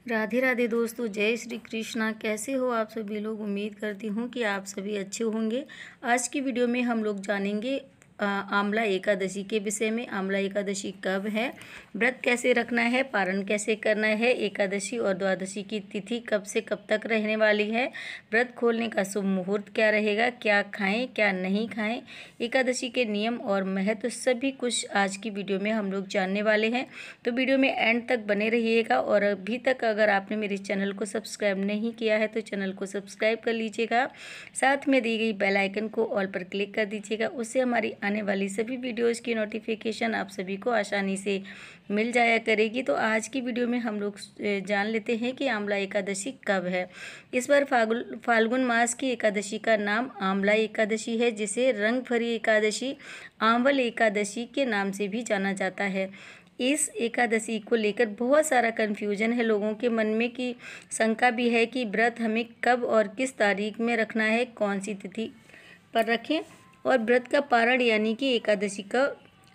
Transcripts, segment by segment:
राधे राधे दोस्तों, जय श्री कृष्णा। कैसे हो आप सभी लोग। उम्मीद करती हूँ कि आप सभी अच्छे होंगे। आज की वीडियो में हम लोग जानेंगे आंवला एकादशी के विषय में। आंवला एकादशी कब है, व्रत कैसे रखना है, पारण कैसे करना है, एकादशी और द्वादशी की तिथि कब से कब तक रहने वाली है, व्रत खोलने का शुभ मुहूर्त क्या रहेगा, क्या खाएं क्या नहीं खाएं, एकादशी के नियम और महत्व सभी कुछ आज की वीडियो में हम लोग जानने वाले हैं। तो वीडियो में एंड तक बने रहिएगा। और अभी तक अगर आपने मेरे चैनल को सब्सक्राइब नहीं किया है तो चैनल को सब्सक्राइब कर लीजिएगा। साथ में दी गई बेल आइकन को ऑल पर क्लिक कर दीजिएगा। उससे हमारी आने वाली सभी वीडियोज़ की नोटिफिकेशन आप सभी को आसानी से मिल जाया करेगी। तो आज की वीडियो में हम लोग जान लेते हैं कि आंवला एकादशी कब है। इस बार फाल्गुन मास की एकादशी का नाम आंवला एकादशी है, जिसे रंग भरी एकादशी, आंवल एकादशी के नाम से भी जाना जाता है। इस एकादशी को लेकर बहुत सारा कन्फ्यूजन है लोगों के मन में, की शंका भी है कि व्रत हमें कब और किस तारीख में रखना है, कौन सी तिथि पर रखें, और व्रत का पारण यानी कि एकादशी का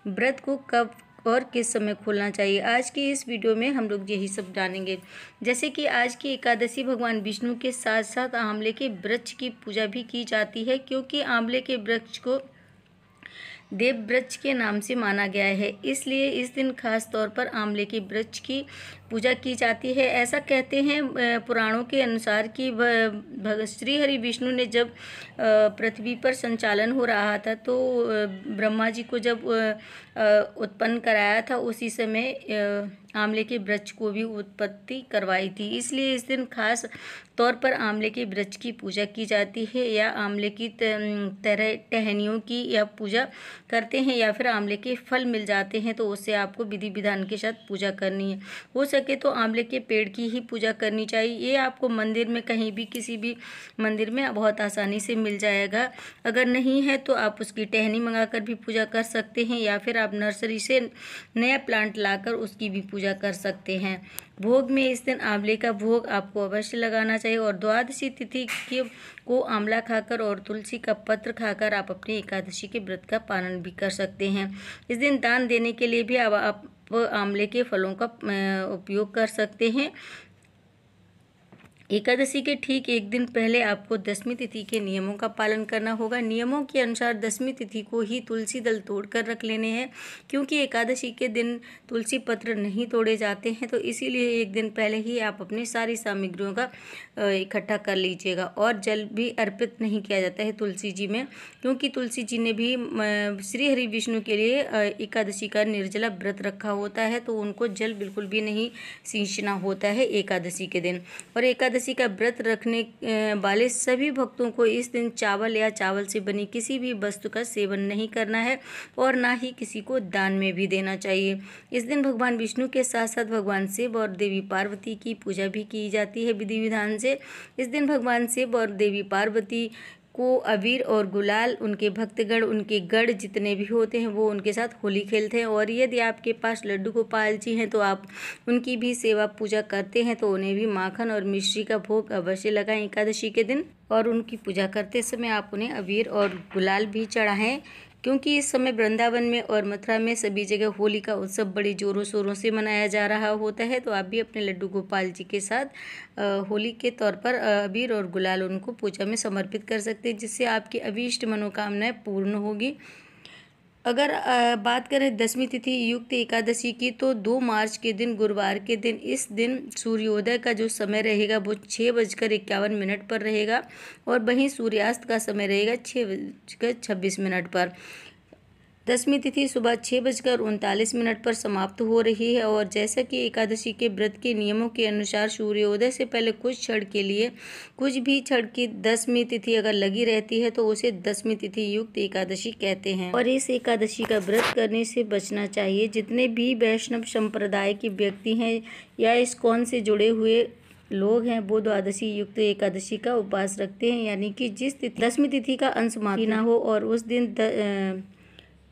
व्रत को कब और किस समय खोलना चाहिए। आज की इस वीडियो में हम लोग यही सब जानेंगे। जैसे कि आज की एकादशी भगवान विष्णु के साथ साथ आंवले के वृक्ष की पूजा भी की जाती है, क्योंकि आंवले के वृक्ष को देव वृक्ष के नाम से माना गया है। इसलिए इस दिन खास तौर पर आंवले के वृक्ष की पूजा की जाती है। ऐसा कहते हैं पुराणों के अनुसार कि श्री हरि विष्णु ने जब पृथ्वी पर संचालन हो रहा था तो ब्रह्मा जी को जब उत्पन्न कराया था, उसी समय आंवले के वृक्ष को भी उत्पत्ति करवाई थी। इसलिए इस दिन खास तौर पर आंवले के वृक्ष की पूजा की जाती है, या आंवले की तरह टहनियों की या पूजा करते हैं, या फिर आंवले के फल मिल जाते हैं तो उससे आपको विधि विधान के साथ पूजा करनी है। हो सके तो आंवले के पेड़ की ही पूजा करनी चाहिए। ये आपको मंदिर में, कहीं भी किसी भी मंदिर में बहुत आसानी से मिल जाएगा। अगर नहीं है तो आप उसकी टहनी मंगाकर भी पूजा कर सकते हैं, या फिर आप नर्सरी से नया प्लांट लाकर उसकी भी पूजा कर सकते हैं। भोग में इस दिन आंवले का भोग आपको अवश्य लगाना चाहिए। और द्वादशी तिथि को आंवला खाकर और तुलसी का पत्र खाकर आप अपनी एकादशी के व्रत का पालन भी कर सकते हैं। इस दिन दान देने के लिए भी आप आंवले के फलों का उपयोग कर सकते हैं। एकादशी के ठीक एक दिन पहले आपको दशमी तिथि के नियमों का पालन करना होगा। नियमों के अनुसार दशमी तिथि को ही तुलसी दल तोड़कर रख लेने हैं, क्योंकि एकादशी के दिन तुलसी पत्र नहीं तोड़े जाते हैं। तो इसीलिए एक दिन पहले ही आप अपनी सारी सामग्रियों का इकट्ठा कर लीजिएगा। और जल भी अर्पित नहीं किया जाता है तुलसी जी में, क्योंकि तुलसी जी ने भी श्री हरि विष्णु के लिए एकादशी का निर्जला व्रत रखा होता है, तो उनको जल बिल्कुल भी नहीं सींचना होता है एकादशी के दिन। और एकादशी का व्रत रखने वाले सभी भक्तों को इस दिन चावल या चावल से बनी किसी भी वस्तु का सेवन नहीं करना है, और ना ही किसी को दान में भी देना चाहिए। इस दिन भगवान विष्णु के साथ साथ भगवान शिव और देवी पार्वती की पूजा भी की जाती है विधि विधान से। इस दिन भगवान शिव और देवी पार्वती को अबीर और गुलाल, उनके भक्तगण, उनके गढ़ जितने भी होते हैं वो उनके साथ होली खेलते हैं। और यदि आपके पास लड्डू गोपाल जी हैं तो आप उनकी भी सेवा पूजा करते हैं, तो उन्हें भी माखन और मिश्री का भोग अवश्य लगाएं एकादशी के दिन। और उनकी पूजा करते समय आप उन्हें अबीर और गुलाल भी चढ़ाएं, क्योंकि इस समय वृंदावन में और मथुरा में सभी जगह होली का उत्सव बड़े जोरों शोरों से मनाया जा रहा होता है। तो आप भी अपने लड्डू गोपाल जी के साथ होली के तौर पर अबीर और गुलाल उनको पूजा में समर्पित कर सकते हैं, जिससे आपकी अभीष्ट मनोकामनाएं पूर्ण होगी। अगर बात करें दशमी तिथि युक्त एकादशी की, तो 2 मार्च के दिन गुरुवार के दिन इस दिन सूर्योदय का जो समय रहेगा वो 6:51 पर रहेगा, और वहीं सूर्यास्त का समय रहेगा 6:26 पर। दशमी तिथि सुबह 6:39 पर समाप्त हो रही है। और जैसा कि एकादशी के व्रत के नियमों के अनुसार सूर्योदय से पहले कुछ क्षण के लिए, कुछ भी क्षण की दशमी तिथि अगर लगी रहती है तो उसे दशमी तिथि युक्त एकादशी कहते हैं। और इस एकादशी का व्रत करने से बचना चाहिए। जितने भी वैष्णव संप्रदाय के व्यक्ति हैं या इस्कॉन से जुड़े हुए लोग हैं, वो द्वादशी युक्त एकादशी का उपवास रखते हैं, यानी कि जिस तिथि दशमी तिथि का अंश मात्र ना हो और उस दिन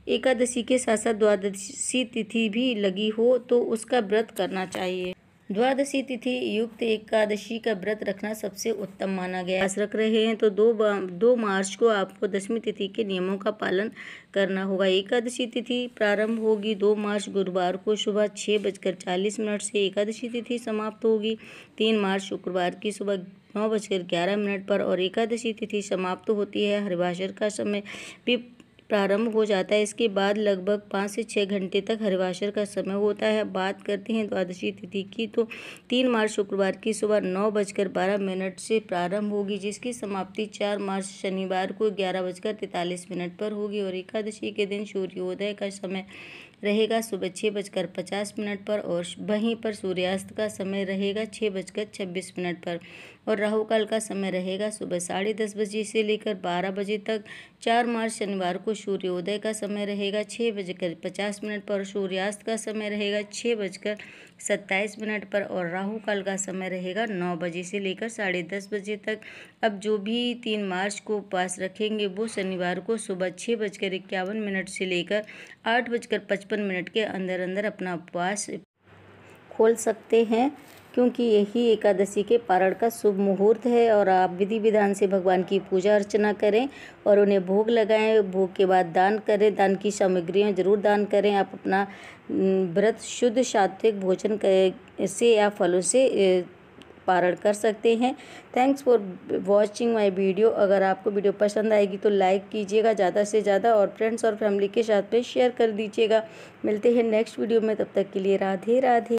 एकादशी के साथ साथ द्वादशी तिथि भी लगी हो तो उसका व्रत करना चाहिए। द्वादशी तिथि युक्त एकादशी का व्रत रखना सबसे उत्तम माना गया है। रख रहे हैं तो 2 मार्च को आपको दशमी तिथि के नियमों का पालन करना होगा। एकादशी तिथि प्रारंभ होगी 2 मार्च गुरुवार को सुबह 6:40 से। एकादशी तिथि समाप्त होगी 3 मार्च शुक्रवार की सुबह 9:11 पर और एकादशी तिथि समाप्त होती है हरिवासर का समय भी प्रारंभ हो जाता है। इसके बाद लगभग 5 से 6 घंटे तक हरिवासर का समय होता है। बात करते हैं द्वादशी तिथि की तो 3 मार्च शुक्रवार की सुबह 9:12 से प्रारंभ होगी, जिसकी समाप्ति 4 मार्च शनिवार को 11:43 पर होगी और एकादशी के दिन सूर्योदय का समय रहेगा सुबह 6:50 पर और वहीं पर सूर्यास्त का समय रहेगा 6:26 पर और राहु काल का समय रहेगा सुबह 10:30 बजे से लेकर 12 बजे तक। 4 मार्च शनिवार को सूर्योदय का समय रहेगा 6:50 पर, सूर्यास्त का समय रहेगा 6:27 पर और राहु काल का समय रहेगा 9 बजे से लेकर 10:30 बजे तक। अब जो भी 3 मार्च को उपवास रखेंगे वो शनिवार को सुबह 6:51 से लेकर 8:55 के अंदर अंदर अपना उपवास खोल सकते हैं, क्योंकि यही एकादशी के पारण का शुभ मुहूर्त है। और आप विधि विधान से भगवान की पूजा अर्चना करें और उन्हें भोग लगाएं। भोग के बाद दान करें, दान की सामग्रियां जरूर दान करें। आप अपना व्रत शुद्ध सात्विक भोजन से या फलों से पारण कर सकते हैं। Thanks for watching my video. अगर आपको वीडियो पसंद आएगी तो लाइक कीजिएगा ज़्यादा से ज़्यादा और फ्रेंड्स और फैमिली के साथ में शेयर कर दीजिएगा। मिलते हैं नेक्स्ट वीडियो में, तब तक के लिए राधे राधे।